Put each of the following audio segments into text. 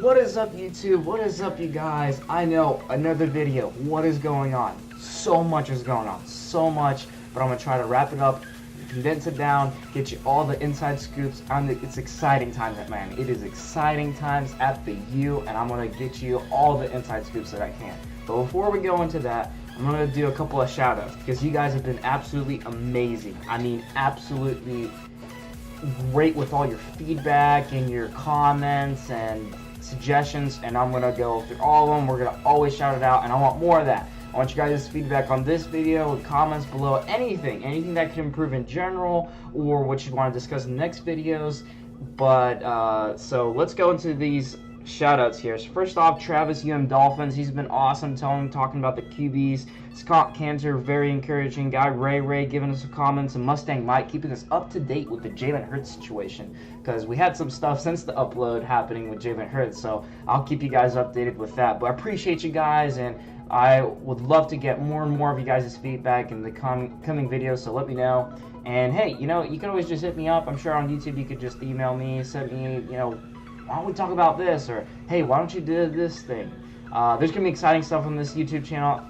What is up, YouTube? What is up, you guys? I know, another video. What is going on? So much is going on. So much. But I'm going to try to wrap it up, condense it down, get you all the inside scoops. It's exciting times at Manny. It is exciting times at the U, and I'm going to get you all the inside scoops that I can. But before we go into that, I'm going to do a couple of shout-outs, because you guys have been absolutely amazing. I mean, absolutely great with all your feedback and your comments and suggestions, and I'm going to go through all of them. We're going to always shout it out, and I want more of that. I want you guys' feedback on this video, comments below, anything that can improve in general, or what you want to discuss in the next videos. But, so let's go into these shout-outs here. So first off, Travis Dolphins, he's been awesome talking about the QBs. Scott Cantor, very encouraging guy. Ray giving us some comments, and Mustang Mike keeping us up to date with the Jalen Hurts situation, because we had some stuff since the upload happening with Jalen Hurts, so I'll keep you guys updated with that. But I appreciate you guys, and I would love to get more and more of you guys' feedback in the coming videos, so let me know. And hey, you know, you can always just hit me up. I'm sure on YouTube you could just email me, send me, you know, why don't we talk about this, or hey, why don't you do this thing. There's gonna be exciting stuff on this YouTube channel.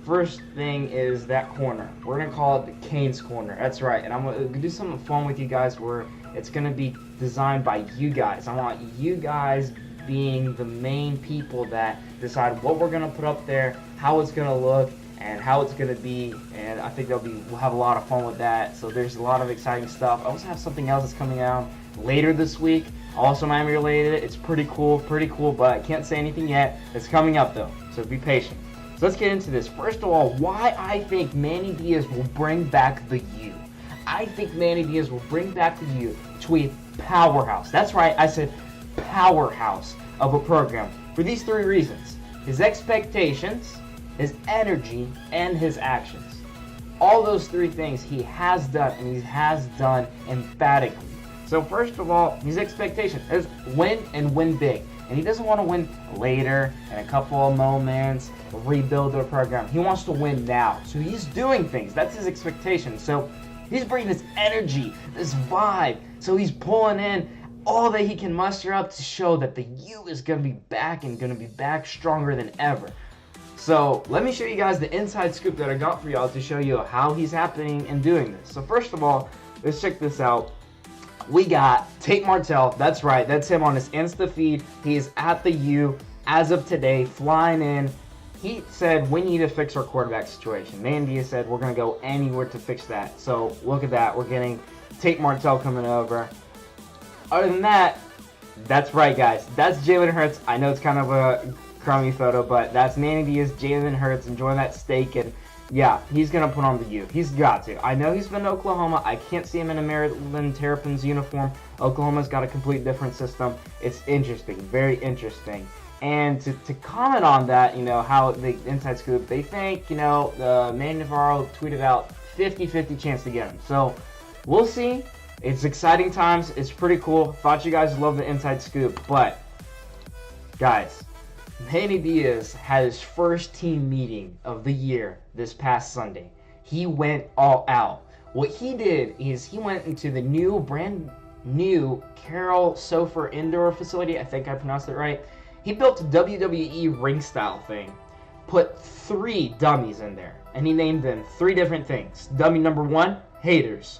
First thing is that corner. We're gonna call it the Canes Corner. That's right, and I'm gonna do something fun with you guys where it's gonna be designed by you guys. I want you guys being the main people that decide what we're gonna put up there, how it's gonna look, and how it's gonna be. And I think we'll have a lot of fun with that. So there's a lot of exciting stuff. I also have something else that's coming out later this week, also Miami related. It's pretty cool, but I can't say anything yet. It's coming up though, so be patient. So let's get into this. First of all, why I think Manny Diaz will bring back the U. I think Manny Diaz will bring back the U to a powerhouse. That's right, I said powerhouse of a program for these three reasons: his expectations, his energy, and his actions. All those three things he has done, and he has done emphatically. So first of all, his expectation is win and win big. And he doesn't want to win later in a couple of moments, rebuild their program. He wants to win now. So he's doing things. That's his expectation. So he's bringing this energy, this vibe. So he's pulling in all that he can muster up to show that the U is going to be back, and going to be back stronger than ever. So let me show you guys the inside scoop that I got for y'all to show you how he's happening and doing this. So first of all, let's check this out. We got Tate Martell. That's right, that's him on his Insta feed. He is at the U as of today, flying in. He said, we need to fix our quarterback situation. Manny Diaz said, we're going to go anywhere to fix that. So look at that. We're getting Tate Martell coming over. Other than that, that's right, guys. That's Jalen Hurts. I know it's kind of a crummy photo, but that's Manny Diaz, Jalen Hurts, enjoying that steak. And yeah, he's going to put on the U. He's got to. I know he's been to Oklahoma. I can't see him in a Maryland Terrapins uniform. Oklahoma's got a complete different system. It's interesting, very interesting. And to comment on that, you know, how the inside scoop, they think, you know, Manny Navarro tweeted out 50-50 chance to get him. So we'll see. It's exciting times. It's pretty cool. Thought you guys loved the inside scoop. But, guys, Manny Diaz had his first team meeting of the year this past Sunday. He went all out. What he did is he went into the brand new Carroll Sofer indoor facility. I think I pronounced it right. He built a WWE ring style thing, put 3 dummies in there, and he named them 3 different things. Dummy number 1, haters.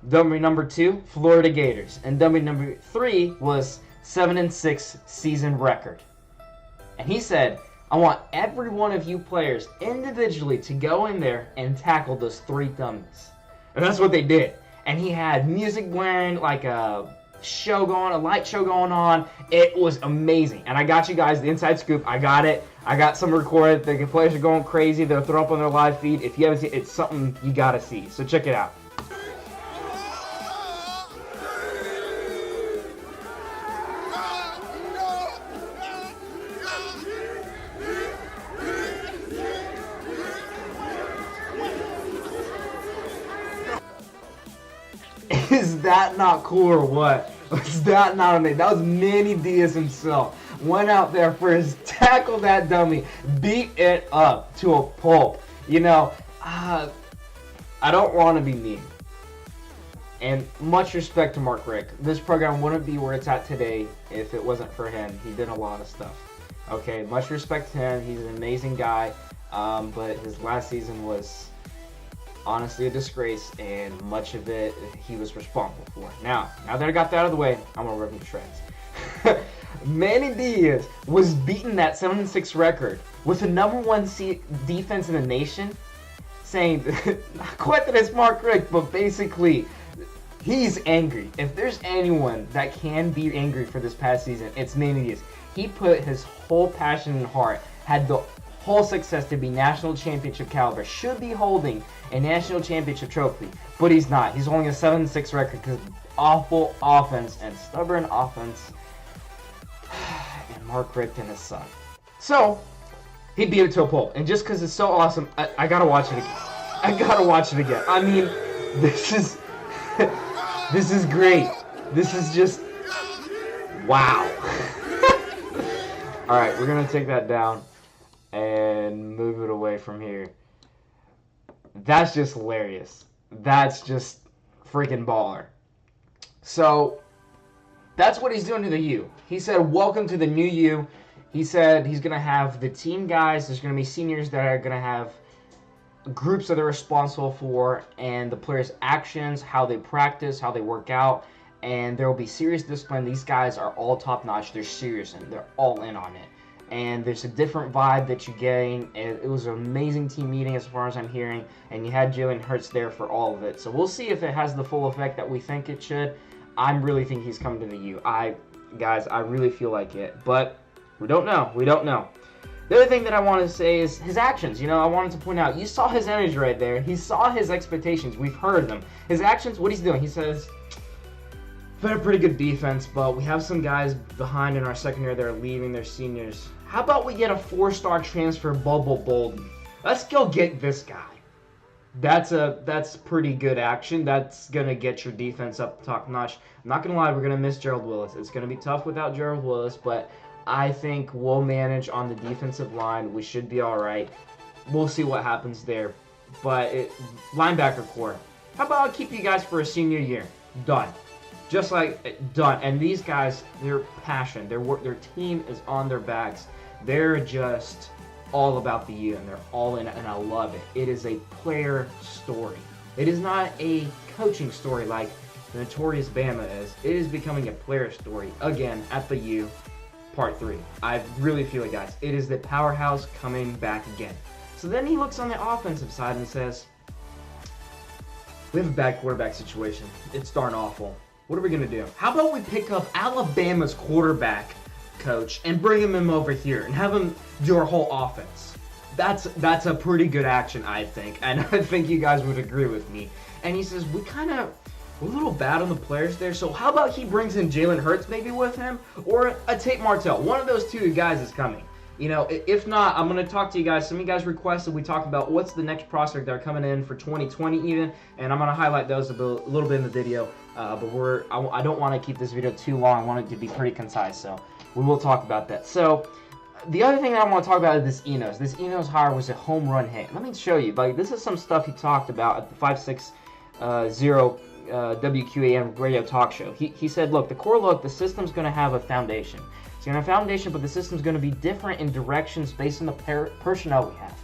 Dummy number 2, Florida Gators. And dummy number 3 was 7-6 season record. And he said, I want every one of you players individually to go in there and tackle those 3 dummies. And that's what they did. And he had music blaring, like a light show going on. It was amazing. And I got you guys the inside scoop. I got it. I got some recorded. The players are going crazy. They'll throw up on their live feed. If you haven't seen it, it's something you got to see. So check it out. Is that not cool or what? Was that not amazing? That was Manny Diaz himself. Went out there for his tackle that dummy, beat it up to a pulp. You know, I don't want to be mean. And much respect to Mark Richt. This program wouldn't be where it's at today if it wasn't for him. He did a lot of stuff. Okay, much respect to him. He's an amazing guy. But his last season was honestly a disgrace, and much of it he was responsible for. Now that I got that out of the way, I'm gonna rip him to shreds. Manny Diaz was beating that 7-6 record with the #1 defense in the nation, saying, not quite that it's Mark Richt, but basically, he's angry. If there's anyone that can be angry for this past season, it's Manny Diaz. He put his whole passion and heart, had the whole success to be national championship caliber, should be holding a national championship trophy, but he's not. He's holding a 7-6 record because awful offense and stubborn offense, and Mark Richt and his son. So, he beat it to a pulp, and just because it's so awesome, I gotta watch it again. I gotta watch it again. I mean, this is this is great. This is just wow. All right, we're gonna take that down and move it away from here. That's just hilarious. That's just freaking baller. So that's what he's doing to the U. He said, welcome to the new U. He said he's going to have the team guys. There's going to be seniors that are going to have groups that they're responsible for, and the players' actions, how they practice, how they work out, and there will be serious discipline. These guys are all top-notch. They're serious, and they're all in on it. And there's a different vibe that you're getting. It was an amazing team meeting as far as I'm hearing, and you had Jalen Hurts there for all of it. So we'll see if it has the full effect that we think it should. I really think he's coming to the U. Guys, I really feel like it. But we don't know. We don't know. The other thing that I want to say is his actions. You know, I wanted to point out, you saw his energy right there. He saw his expectations. We've heard them. His actions, what he's doing, he says, we've had a pretty good defense, but we have some guys behind in our secondary that are leaving, they're seniors. How about we get a 4-star transfer, Bubble Bolden? Let's go get this guy. That's pretty good action. That's going to get your defense up top notch. I'm not going to lie, we're going to miss Gerald Willis. It's going to be tough without Gerald Willis, but I think we'll manage on the defensive line. We should be all right. We'll see what happens there. But linebacker core, how about I keep you guys for a senior year? Done. Just like done. And these guys, their passion, their team is on their backs. They're just all about the U, and they're all in it, and I love it. It is a player story. It is not a coaching story like the notorious Bama is. It is becoming a player story, again, at the U, part 3. I really feel it, guys. It is the powerhouse coming back again. So then he looks on the offensive side and says, we have a bad quarterback situation. It's darn awful. What are we going to do? How about we pick up Alabama's quarterback coach and bring him over here and have him do our whole offense? That's a pretty good action, I think, and I think you guys would agree with me. And he says, we're a little bad on the players there, so how about he brings in Jalen Hurts maybe with him, or a Tate Martell? One of those two guys is coming. You know, if not, I'm going to talk to you guys. Some of you guys requested we talk about what's the next prospect that are coming in for 2020 even, and I'm going to highlight those a little bit in the video. But I don't want to keep this video too long. I want it to be pretty concise, so we will talk about that. So the other thing that I want to talk about is this Enos. This Enos hire was a home run hit. Let me show you. Like, this is some stuff he talked about at the 560 WQAM radio talk show. He said, look, the system's going to have a foundation. It's going to have a foundation, but the system's going to be different in directions based on the personnel we have,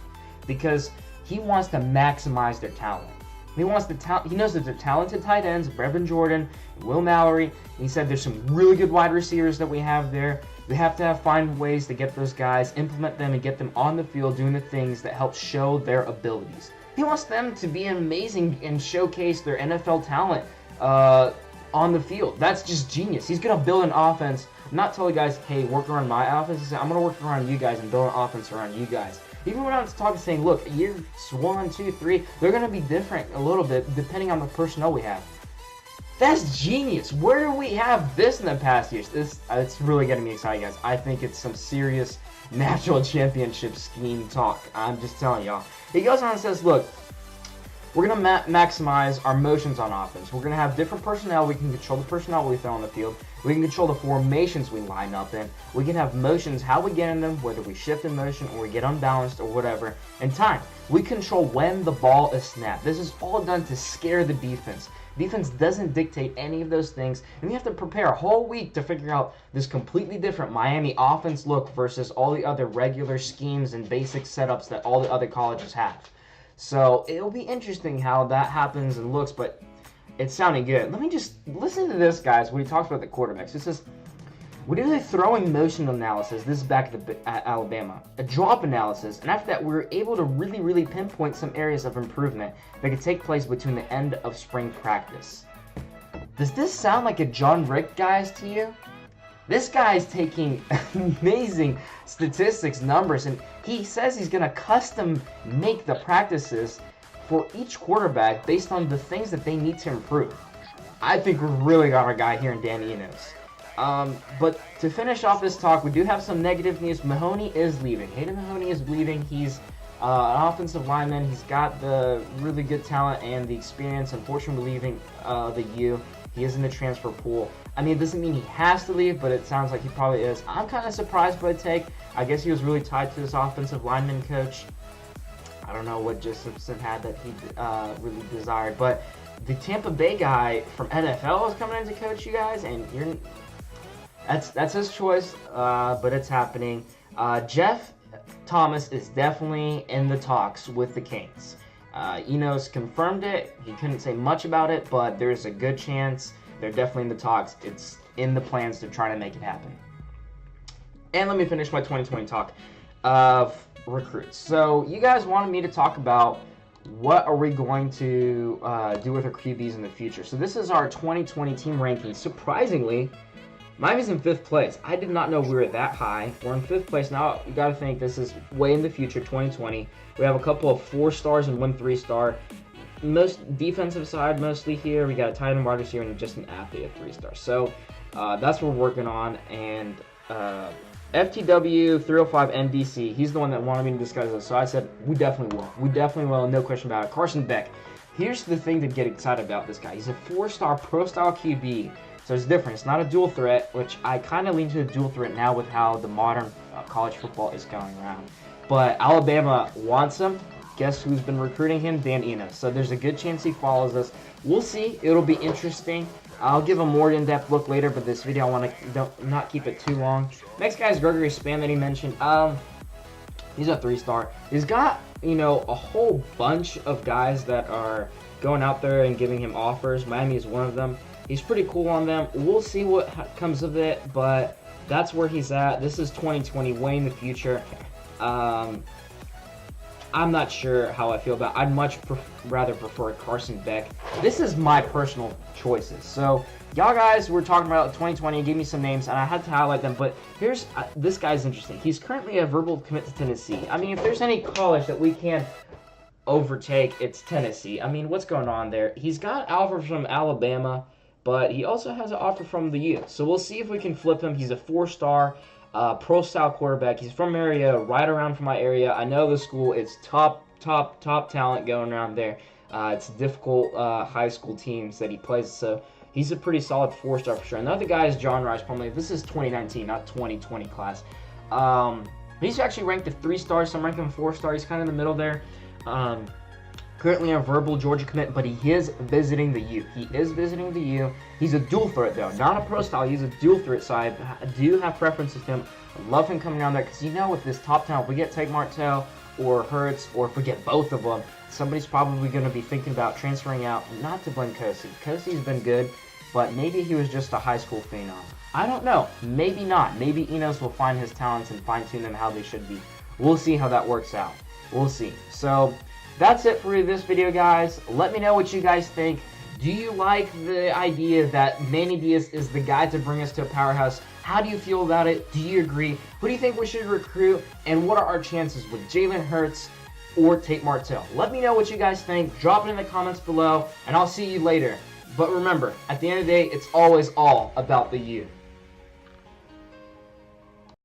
because he wants to maximize their talent. He knows that they're talented tight ends, Brevin Jordan, Will Mallory. And he said there's some really good wide receivers that we have there. We have to find ways to get those guys, implement them, and get them on the field doing the things that help show their abilities. He wants them to be amazing and showcase their NFL talent on the field. That's just genius. He's going to build an offense, not tell the guys, hey, work around my offense. He said, I'm going to work around you guys and build an offense around you guys. Even when I was talking, saying, look, years 1, 2, 3, they're going to be different a little bit depending on the personnel we have. That's genius. Where do we have this in the past years? It's really getting me excited, guys. I think it's some serious national championship scheme talk. I'm just telling y'all. He goes on and says, look, we're going to maximize our motions on offense. We're going to have different personnel. We can control the personnel we throw on the field. We can control the formations we line up in. We can have motions, how we get in them, whether we shift in motion or we get unbalanced or whatever. And time. We control when the ball is snapped. This is all done to scare the defense. Defense doesn't dictate any of those things, and you have to prepare a whole week to figure out this completely different Miami offense look versus all the other regular schemes and basic setups that all the other colleges have. So it'll be interesting how that happens and looks, but it's sounding good. Let me just listen to this, guys, when he talks about the quarterbacks. It says, we did a throwing motion analysis. This is back at Alabama. A drop analysis. And after that, we were able to really pinpoint some areas of improvement that could take place between the end of spring practice. Does this sound like a John Rick, guys, to you? This guy's taking amazing statistics, numbers, and he says he's going to custom make the practices for each quarterback based on the things that they need to improve. I think we really got our guy here in Dan Enos. But to finish off this talk, we do have some negative news. Mahoney is leaving. Hayden Mahoney is leaving. He's an offensive lineman. He's got the really good talent and the experience. Unfortunately, leaving the U. He is in the transfer pool. I mean, it doesn't mean he has to leave, but it sounds like he probably is. I'm kind of surprised by the take. I guess he was really tied to this offensive lineman coach. I don't know what Jacobson had that he really desired, but the Tampa Bay guy from NFL is coming in to coach you guys, and that's his choice, but it's happening. Jeff Thomas is definitely in the talks with the Canes. Enos confirmed it. He couldn't say much about it, but there's a good chance they're definitely in the talks. It's in the plans to try to make it happen. And let me finish my 2020 talk of recruits. So you guys wanted me to talk about what are we going to do with our QBs in the future. So this is our 2020 team rankings. Surprisingly, Miami's in 5th place. I did not know we were that high. We're in 5th place. Now, you got to think this is way in the future, 2020. We have a couple of 4 stars and 1 3-star. Most defensive side mostly here. We got a tight end wide receiver and just an athlete at 3-star. So that's what we're working on. And FTW 305 NDC, he's the one that wanted me to discuss this. So I said, we definitely will. We definitely will, no question about it. Carson Beck. Here's the thing to get excited about this guy. He's a 4-star pro-style QB. So it's different. It's not a dual threat, which I kind of lean to a dual threat now with how the modern college football is going around. But Alabama wants him. Guess who's been recruiting him? Dan Enos. So there's a good chance he follows us. We'll see. It'll be interesting. I'll give a more in-depth look later, but this video I want to not keep it too long. Next guy is Gregory Span that he mentioned. He's a 3-star. He's got, a whole bunch of guys that are going out there and giving him offers. Miami is one of them. He's pretty cool on them. We'll see what comes of it, but that's where he's at. This is 2020, way in the future. I'm not sure how I feel about it. I'd much rather prefer Carson Beck. This is my personal choices. So, y'all guys were talking about 2020, gave me some names, and I had to highlight them, but here's, this guy's interesting. He's currently a verbal commit to Tennessee. I mean, if there's any college that we can overtake, it's Tennessee. I mean, what's going on there? He's got offers from Alabama, but he also has an offer from the U. So we'll see if we can flip him. He's a 4-star pro-style quarterback. He's from area, right around from my area. I know the school. It's top talent going around there. It's difficult high school teams that he plays. So he's a pretty solid 4-star for sure. Another guy is John Rice. Probably this is 2019, not 2020 class. He's actually ranked at 3 stars. Some rank him 4-star. He's kind of in the middle there. Currently a verbal Georgia commit, but he is visiting the U. He's a dual threat, though. Not a pro style. He's a dual threat, so I do have preferences for him. I love him coming down there because, with this top talent, if we get Tate Martell or Hurts, or if we get both of them, somebody's probably going to be thinking about transferring out. Not to blame Kosi. Kosi's been good, but maybe he was just a high school phenom. I don't know. Maybe not. Maybe Enos will find his talents and fine-tune them how they should be. We'll see how that works out. We'll see. So that's it for this video, guys. Let me know what you guys think. Do you like the idea that Manny Diaz is the guy to bring us to a powerhouse? How do you feel about it? Do you agree? Who do you think we should recruit? And what are our chances with Jalen Hurts or Tate Martell? Let me know what you guys think. Drop it in the comments below, and I'll see you later. But remember, at the end of the day, it's always all about the U.